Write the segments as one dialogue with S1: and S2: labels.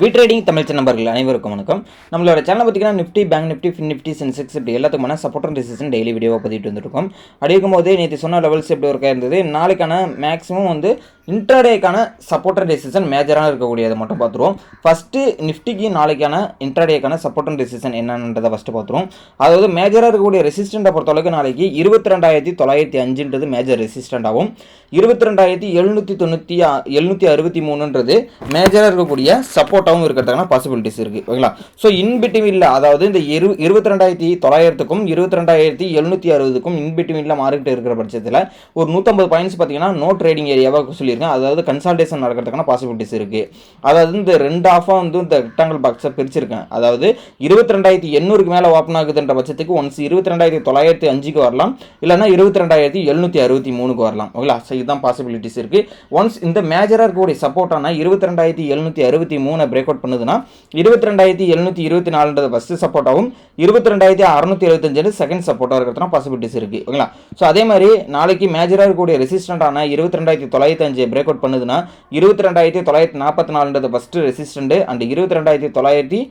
S1: Trading Tamil நண்பர்கள் அனைவருக்கும் வணக்கம். நம்மளோட சேனல் பார்த்தீங்கன்னா Nifty, bank Nifty, fin Nifty, Sensex இப்படி எல்லாத்துக்குமான சப்போர்ட் அண்ட் ரெசிஸ்டன்ஸ் டெய்லி வீடியோவாக பதிவிட்டு வந்துருக்கோம். அப்படி இருக்கும்போது நேற்று சொன்ன லெவல்ஸ் எப்படி ஒர்க்காக இருந்தது, நாளைக்கான மேக்ஸிமம் வந்து இன்ட்ராடேக்கான சப்போர்ட் அண்ட் ரெசிஸ்டன்ஸ் மேஜராக இருக்கக்கூடியதை மட்டும் பார்த்துருவோம். ஃபஸ்ட்டு நிஃப்டிக்கு நாளைக்கான இன்ட்ராடேக்கான சப்போர்ட் அண்ட் ரெசிஸ்டன்ஸ் என்னன்றதை ஃபஸ்ட்டு பார்த்துருவோம். அதாவது மேஜராக இருக்கக்கூடிய ரெசிஸ்டண்ட்டை பொறுத்தளவுக்கு நாளைக்கு 22,905 மேஜர் ரெசிஸ்டண்ட் ஆகும். 22,763 மேஜராக இருக்கக்கூடிய சப்போர்ட்டாகவும் இருக்கிறதுக்கான பாசிபிலிட்டிஸ் இருக்குது. ஓகேங்களா? ஸோ இன்பிட்வீனில் அதாவது இந்த 22,900க்கும் 22,760க்கும் இன்பிட்வீனில் மார்க்கெட் இருக்கிற பட்சத்தில் ஒரு 150 பாயிண்ட்ஸ் பார்த்தீங்கன்னா நோ ட்ரேடிங் ஏரியாவாக சொல்லியிருக்கேன். அதாவது கன்சல்டேஷன் நடக்கிறதுக்கான பாசிபிலிட்டிஸ் இருக்குது. அதாவது இந்த ரெண்டு ஆஃபாக வந்து இந்த ரெக்டாங்கிள் பாக்ஸை பிரிச்சிருக்கேன். அதாவது 22,800க்கு மேலே ஓப்பன் ஆகுதுன்ற பட்சத்துக்கு ஒன்ஸ் 22,905க்கு வரலாம், இல்லைன்னா 22,763க்கு வரலாம். ஓகேங்களா? ஸோ இதுதான் பாசிபிலிட்டிஸ் இருக்குது. ஒன்ஸ் இந்த மேஜராக இருக்கக்கூடிய சப்போர்ட்டான 22,763 பிரேக் அவுட் பண்ணுதுன்னா 22,724 ஃபர்ஸ்ட் சப்போர்ட் ஆகும், 22,675 செகண்ட் சப்போர்ட்டாக இருக்கிறதுனா பாசிபிலிட்டிஸ் இருக்குது. ஓகேங்களா? ஸோ அதே மாதிரி நாளைக்கு மேஜராக இருக்கக்கூடிய ரெசிஸ்டண்டான 22,905 பிரேக் அவுட் பண்ணுதுன்னா 22,944 ஃபர்ஸ்ட் ரெசிஸ்டண்ட் அண்ட் 22,993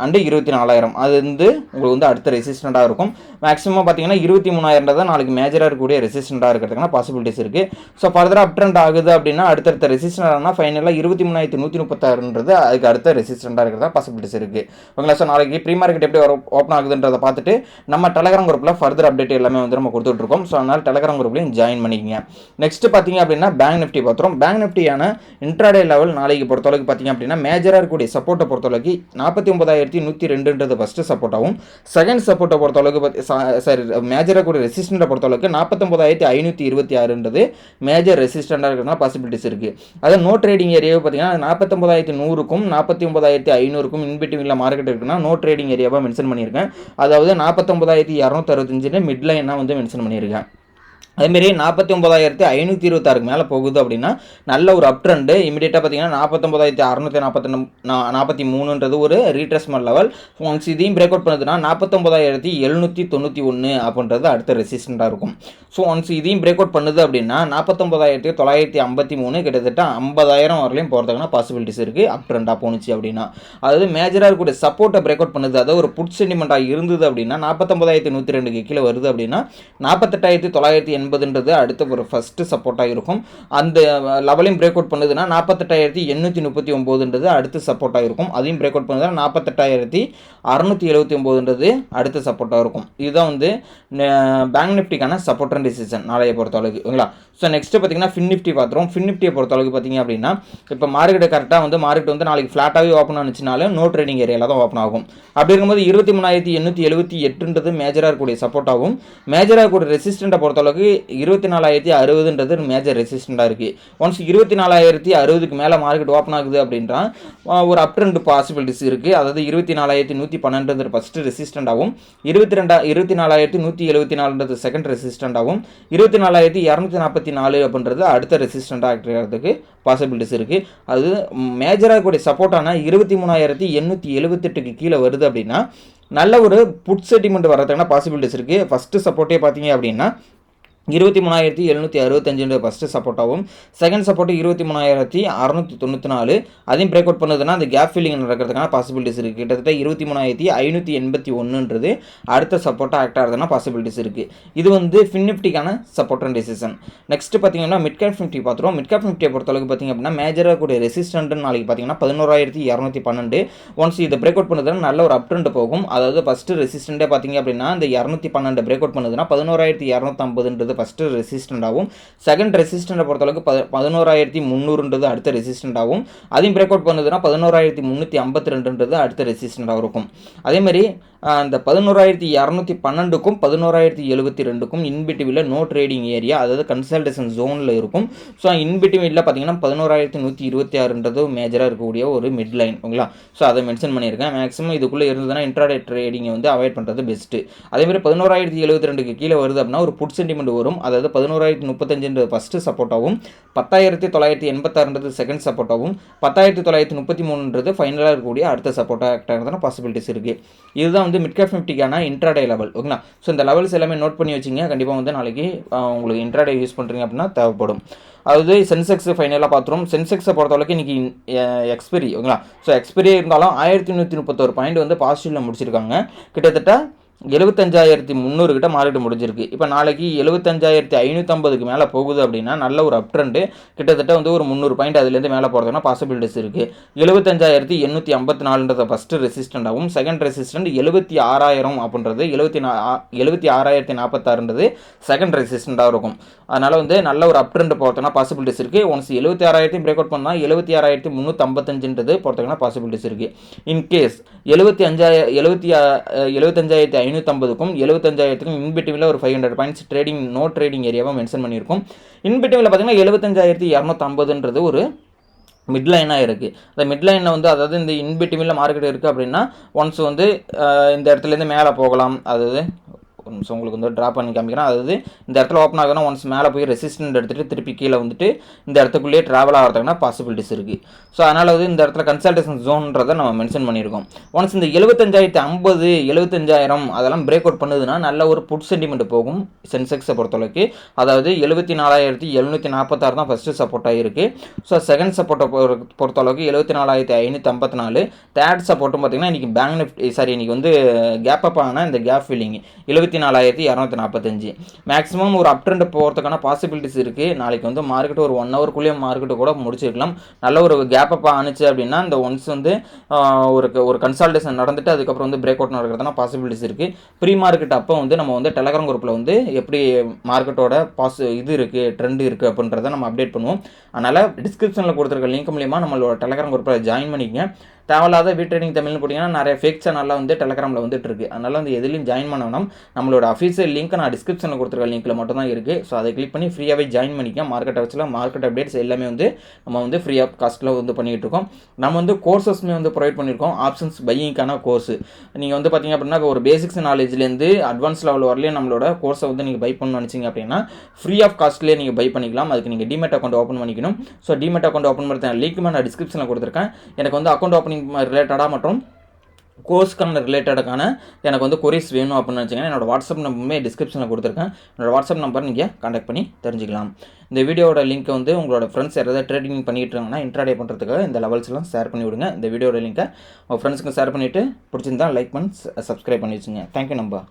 S1: அண்ட் 24,000 அது வந்து உங்களுக்கு வந்து அடுத்த ரெசிஸ்டண்டாக இருக்கும். மேக்ஸிமம் பார்த்தீங்கன்னா 23,000 தான் நாளைக்கு மேஜராக இருக்கக்கூடிய ரெசிஸ்டண்டாக இருக்கிறதுக்கான பாசிபிலிட்டிஸ் இருக்குது. ஸோ ஃபர்தராக அப் ட்ரெண்ட் ஆகுது அப்படின்னா அடுத்தடுத்த ரெசிஸ்டண்டாக ஃபைனலாக 23,136 அதுக்கு அடுத்த ரெசிஸ்டண்டாக இருக்கிறதா பாசிபிலிட்டிஸ் இருக்குது. ஓகேங்களா? ஸோ நாளைக்கு ப்ரீ மார்க்கெட் எப்படி ஓப்பன் ஆகுதுன்றதை பார்த்துட்டு நம்ம டெலகிராம் குரூப்பில் ஃபர்தர் அப்டேட் எல்லாமே வந்து நம்ம கொடுத்துட்ருக்கோம். ஸோ அதனால் டெலகிராம் குரூப்லையும் ஜாயின் பண்ணிக்கங்க. நெக்ஸ்ட் பார்த்தீங்க அப்படின்னா பேங்க் நிஃப்டி பார்த்துரும். பேங்க் நிஃப்டியான இன்ட்ராடே லெவல் நாளைக்கு பொறுத்தளவுக்கு பார்த்தீங்க அப்படின்னா மேஜராக இருக்கக்கூடிய சப்போர்ட்டை பொறுத்தளவுக்கு 49,102 ஃபர்ஸ்ட் சப்போர்ட் ஆகும். செகண்ட் சப்போர்ட்டை பொறுத்தளவுக்கு சாரி மேஜராக கூட ரெசிஸ்டண்ட்டை பொறுத்தளவுக்கு 49,526 மேஜர் ரெசிஸ்டண்டாக இருக்கிறதுனால பாசிபிலிட்டிஸ் இருக்குது. அதாவது நோ ட்ரேடிங் ஏரியாவை பார்த்தீங்கன்னா 49,100க்கும் 49,500க்கும் இன்பிட்வீனில் மார்க்கெட் இருக்குன்னா நோ ட்ரேடிங் ஏரியாவாக மென்ஷன் பண்ணியிருக்கேன். அதாவது 49,265 மிட் லைனாக வந்து மென்ஷன் பண்ணியிருக்கேன். அதேமாரி 49,526க்கு மேலே போகுது அப்படின்னா நல்ல ஒரு அப் ட்ரெண்டு. இமீடியட்டாக பார்த்தீங்கன்னா 49,643 ஒரு ரீட்ரேஸ்மெண்ட் லெவல். ஒன்ஸ் இதையும் பிரேக் அவுட் பண்ணுதுன்னா 49,791 அப்படின்றது அடுத்த ரெசிஸ்டண்டாக இருக்கும். ஸோ ஒன்ஸ் இதையும் பிரேக் அவுட் பண்ணுது அப்படின்னா 49,953 கிட்டத்தட்ட 50,000 வரலையும் போகிறதுக்கான பாசிபிலிட்டிஸ் இருக்குது. அப் ட்ரெண்டாக போணுச்சு அப்படின்னா அதாவது மேஜராக இருக்கக்கூடிய சப்போர்ட்டை பிரேக் அவுட் பண்ணுது, அதாவது ஒரு புட் சென்டிமெண்ட்டாக இருந்தது அப்படின்னா 49,102க்கு கீழே வருது அப்படின்னா 48,980 அடுத்த ஒரு ஃபர்ஸ்ட் சப்போர்ட்டாக இருக்கும். அந்த லெவலையும் பிரேக் அவுட் பண்ணுதுன்னா 48,839 அடுத்த சப்போர்ட்டாக இருக்கும். அதையும் பிரேக் அவுட் பண்ணுதுன்னா 48,679 அடுத்த சப்போர்ட்டாக இருக்கும். இதுதான் வந்து பேங்க் நிஃப்டிக்கான சப்போர்ட் அண்ட் ரெசிஸ்டன்ஸ் நாளைய பொறுத்தளவுக்கு. ஓகேங்களா? ஸோ நெக்ஸ்ட் பார்த்தீங்கன்னா ஃபின் நிஃப்டி பார்த்துருவோம். ஃபின் நிஃப்டியை பொறுத்தளவுக்கு பார்த்தீங்க அப்படின்னா இப்போ மார்க்கெட் கரெக்டாக வந்து மார்க்கெட் வந்து நாளைக்கு ஃப்ளாட்டாகவே ஓப்பன் ஆனிச்சுனாலும் நோ ட்ரேடிங் ஏரியாவில் தான் ஓப்பன் ஆகும். அப்படி இருக்கும்போது 23,878 மேஜராக இருக்கக்கூடிய சப்போர்ட் ஆகும். மேஜராக இருக்கக்கூடிய ரெசிஸ்டண்ட்டை பொறுத்தளவுக்கு 24,060 மேஜர் ரெசிஸ்டண்டாக இருக்குது. ஒன்ஸ் 24,060க்கு மேலே மார்க்கெட் ஓப்பன் ஆகுது அப்படின்றா ஒரு அப் ட்ரெண்ட் பாசிபிலிட்டிஸ் இருக்குது. அதாவது 24,112 ஃபர்ஸ்ட் ரெசிஸ்டண்ட் ஆகும், 24,174 செகண்ட் ரெசிஸ்டண்ட் ஆகும், 24,244 அப்படின்றது அடுத்த ரெசிஸ்டண்டாக இருக்கிறதுக்கு பாசிபிலிட்டிஸ் இருக்குது. அது மேஜராக கூடிய சப்போர்ட்டான 23,878க்கு கீழே வருது அப்படின்னா நல்ல ஒரு புட் செட்டில்மெண்ட் வரதுக்கான பாசிபிலிட்டிஸ் இருக்குது. ஃபஸ்ட்டு சப்போர்ட்டே பார்த்தீங்க அப்படின்னா 23,765 ஃபஸ்ட்டு சப்போர்ட் ஆகும். செகண்ட் சப்போர்ட் 23,694 அதையும் பிரேக் அவுட் பண்ணுதுன்னா அந்த கேப் ஃபில்லிங் நடக்கிறதுக்கான பாசிபிலிட்டிஸ் இருக்குது. கிட்டத்தட்ட 23,581 அடுத்த சப்போர்ட்டாக ஆக்ட் ஆகிறதுனா பாசிபிலிட்டிஸ் இருக்குது. இது வந்து ஃபின் நிஃப்டிக்கான சப்போர்ட் அண்ட் ரெசிஸ்டன்ஸ். நெக்ஸ்ட் பார்த்தீங்கன்னா மிட் கேப் நிஃப்டி பார்த்துருவோம். மிட் கேப் நிஃப்டியை பொறுத்தளவுக்கு பார்த்தீங்க அப்படின்னா மேஜராக கூடிய ரெசிஸ்டன்ட் நாளைக்கு பார்த்தீங்கன்னா 11,212. ஒன்ஸ் இதை பிரேக் அவுட் பண்ணுதுன்னா நல்ல ஒரு அப் ட்ரெண்ட் போகும். அதாவது ஃபஸ்ட்டு ரெசிஸ்டண்ட்டே பார்த்தீங்க அப்படின்னா இந்த 212 பிரேக் அவுட் பண்ணுதுன்னா 11,250 ஃபர்ஸ்ட் ரெசிஸ்டண்ட் ஆகும். செகண்ட் ரெசிஸ்டண்டை பொறுத்தளவுக்கு 11,300 அடுத்த ரெசிஸ்டண்ட் ஆகும். அதையும் பிரேக் அவுட் பண்ணுதுன்னா 11,352 அடுத்த ரெசிஸ்டண்டாக இருக்கும். அதேமாதிரி அந்த 11,212க்கும் 11,072க்கும் இன்பிட்வீனில் நோ ட்ரேடிங் ஏரியா, அதாவது கன்சல்டேஷன் ஜோனில் இருக்கும். ஸோ இன்பிட்வீனில் பார்த்தீங்கன்னா 11,126 மேஜராக இருக்கக்கூடிய ஒரு மிட் லைன். ஓகேங்களா? ஸோ அதை மென்ஷன் பண்ணியிருக்கேன். மேக்ஸிமம் இதுக்குள்ளே இருந்ததுன்னா இன்ட்ராடே ட்ரேடிங்கை வந்து அவாய்ட் பண்ணுறது பெஸ்ட்டு. அதேமாதிரி 11,072க்கு கீழே வருது அப்படின்னா ஒரு புட் சென்டிமெண்ட் வரும். வரும். அதாவது 11,035 ஃபஸ்ட்டு சப்போர்ட்டாகவும் 10,986 செகண்ட் சப்போர்ட்டாகவும் 10,933 ஃபைனலாக இருக்கக்கூடிய அடுத்த சப்போர்ட்டாக ஆக்ட் ஆகிறதுனா பாசிபிலிட்டிஸ் இருக்குது. இதுதான் வந்து மிட் கேப் நிஃப்டிக்கான இன்ட்ராடே லெவல். ஓகேங்களா? ஸோ இந்த லெவல்ஸ் எல்லாமே நோட் பண்ணி வச்சிங்க. கண்டிப்பாக வந்து நாளைக்கு உங்களுக்கு இன்ட்ராடே யூஸ் பண்ணுறீங்க அப்படின்னா தேவைப்படும். அதாவது சென்செக்ஸ் ஃபைனலாக பார்த்துரும். சென்செக்ஸை பொறுத்தவரைக்கும் இன்றைக்கி எக்ஸ்பெரி. ஓகேங்களா? ஸோ எக்ஸ்பெரி இருந்தாலும் 1131 பாயிண்ட் வந்து பாசிட்டிவில் முடிச்சிருக்காங்க. கிட்டத்தட்ட 75,300 கிட்ட மார்க்கெட் முடிஞ்சிருக்கு. இப்போ நாளைக்கு 75,550க்கு மேலே போகுது அப்படின்னா நல்ல ஒரு அப் ட்ரெண்டு. கிட்டத்தட்ட வந்து ஒரு 300 பாயிண்ட் அதுலேருந்து மேலே போகிறதுனா பாசிபிலிட்டிஸ் இருக்குது. 75,854 ஃபஸ்ட்டு ரெசிஸ்டண்டாகவும் செகண்ட் ரெசிஸ்டண்ட் 76,000 அப்படின்றது 76,046 செகண்ட் ரெசிஸ்டண்டாக இருக்கும். அதனால் வந்து நல்ல ஒரு அப் ட்ரெண்ட் போகிறதுனா பாசிபிலிட்டிஸ் இருக்குது. ஒன்ஸ் 76,000 பிரேக் அவுட் பண்ணால் 76,355 போகிறதுக்கான பாசிபிலிட்டிஸ் இருக்குது. இன்கேஸ் 75,550க்கும் 75,000க்கும் இன்பிட்வீனில் ஒரு 500 பாயிண்ட்ஸ் ட்ரேடிங் நோ ட்ரேடிங் ஏரியாவை மென்ஷன் பண்ணியிருக்கும். இன்பிட்வீனில் பார்த்தீங்கன்னா 75,250 ஒரு மிட்லைனாக இருக்குது. அந்த மிட்லைனில் வந்து அதாவது இந்த இன்பிட்வீனில் மார்க்கெட் இருக்குது அப்படின்னா ஒன்ஸ் வந்து இந்த இடத்துலேருந்து மேலே போகலாம். அதாவது ஒரு நிமிஷம் உங்களுக்கு வந்து ட்ரா பண்ணி காமிக்கிறேன். அதாவது இந்த இடத்துல ஓப்பன் ஆகுதுன்னா ஒன்ஸ் மேலே போய் ரெசிஸ்டன்ட் எடுத்துகிட்டு திருப்பி கீழே வந்துட்டு இந்த இடத்துக்குள்ளேயே ட்ராவல் ஆகிறதுக்குனா பாசிபிலிட்டிஸ் இருக்குது. ஸோ அதனால் வந்து இந்த இடத்துல கன்சல்டேஷன் ஜோன்றதை நம்ம மென்ஷன் பண்ணியிருக்கோம். ஒன்ஸ் இந்த 75,050 75,000 அதெல்லாம் பிரேக் அவுட் பண்ணுதுன்னா நல்ல ஒரு புட் சென்டிமெண்ட் போகும் சென்செக்ஸை பொறுத்தளவுக்கு. அதாவது 74,746 தான் ஃபஸ்ட்டு சப்போர்ட்டாக இருக்குது. ஸோ செகண்ட் சப்போர்ட்டை பொறுத்தளவுக்கு 74,554. தேர்ட் சப்போர்ட்டும் பார்த்தீங்கன்னா இன்றைக்கி பேங்க் நிஃப்டி இன்றைக்கி வந்து கேப் அப் ஆன இந்த கேப் ஃபில்லிங் 74,245. மேக்ஸிமம் ஒரு அப் ட்ரெண்ட் போகிறதுக்கான பாசிபிலிட்டிஸ் இருக்குது. நாளைக்கு வந்து மார்க்கெட் ஒரு 1 ஹவருக்குள்ளேயே மார்க்கெட்டு கூட முடிச்சிருக்கலாம். நல்ல ஒரு கேப் அப் ஆனிச்சு அப்படின்னா இந்த ஒன்ஸ் வந்து ஒரு கன்சல்டேஷன் நடந்துட்டு அதுக்கப்புறம் வந்து பிரேக் அவுட் நடக்கிறதுனா பாசிபிலிட்டிஸ் இருக்குது. ப்ரீ மார்க்கெட் அப்போ வந்து நம்ம வந்து டெலகிராம் குரூப்பில் வந்து எப்படி மார்க்கெட்டோட இது இருக்குது ட்ரெண்ட் இருக்குது அப்படின்றத நம்ம அப்டேட் பண்ணுவோம். அதனால் டிஸ்கிரிப்ஷனில் கொடுத்துருக்க லிங்க் மூலியமாக நம்மளோட டெலகிராம் குரூப்பில் ஜாயின் பண்ணிக்கங்க. தேவையில்லாத ட்ரேடிங் தமிழ்னு போட்டிங்கன்னா நிறைய ஃபேக் சேனல்லாம் வந்து டெலகிராமில் வந்துட்டு இருக்குது. அதனால் வந்து எதுலையும் ஜாயின் பண்ணணும். நம்மளோட அஃபீஷியல் லிங்க் நான் டிஸ்கிரிப்ஷனில் கொடுத்துருக்க லிங்க்கில் மட்டும் தான் இருக்குது. ஸோ அதை கிளிக் பண்ணி ஃப்ரீயாகவே ஜாயின் பண்ணிக்க. மார்க்கெட் வச்சுல மார்க்கெட் அப்டேட்ஸ் எல்லாமே வந்து நம்ம வந்து ஃப்ரீ ஆஃப் காஸ்ட்டில் வந்து பண்ணிகிட்டு இருக்கோம். நம்ம வந்து கோர்சஸ்மே வந்து ப்ரொவைட் பண்ணியிருக்கோம். ஆப்ஷன்ஸ் பையிங்கான கோர்ஸ் நீங்கள் வந்து பார்த்திங்க அப்படின்னா ஒரு பேசிக்ஸ் நாலேஜ்லேருந்து அட்வான்ஸ் லெவல் வரலையும் நம்மளோட கோர்ஸை வந்து நீங்கள் பை பண்ணணும்னு நினச்சிங்க அப்படின்னா ஃப்ரீ ஆஃப் காஸ்ட்லேயே நீங்கள் பை பண்ணிக்கலாம். அதுக்கு நீங்கள் டிமெட் அக்கௌண்ட் ஓப்பன் பண்ணிக்கணும். ஸோ டிமெட் அக்கௌண்ட் ஓப்பன் பண்ணுற லிங்க் நான் டிஸ்கிரிப்ஷனில் கொடுத்துருக்கேன். எனக்கு வந்து அக்கௌண்ட் ஓப்பனிங் ரிலேட்டடாக மற்றும் கோர்ஸ்க்கான ரிலேட்டடான எனக்கு வந்து கொரிஸ் வேணும் அப்படின்னு நினச்சிங்கன்னா என்னோடய வாட்ஸ்அப் நம்பருமே டிஸ்கிரிப்ஷனில் கொடுத்துருக்கேன். என்னோடய வாட்ஸ்அப் நம்பர் நீங்கள் கான்டாக்ட் பண்ணி தெரிஞ்சிக்கலாம். இந்த வீடியோட லிங்க்கை வந்து உங்களோட ஃப்ரெண்ட்ஸ் யாராவது ட்ரேடிங் பண்ணிட்டு இருக்காங்கன்னா இன்ட்ராடே பண்ணுறதுக்காக இந்த லெவல்ஸ்லாம் ஷேர் பண்ணி விடுங்க. இந்த வீடியோட லிங்க்கை உங்கள் ஃப்ரெண்ட்ஸுக்கு ஷேர் பண்ணிவிட்டு பிடிச்சிருந்தா லைக் பண்ணி சப்ஸ்கிரைப் பண்ணி வச்சுங்க. தேங்க்யூ நம்பா.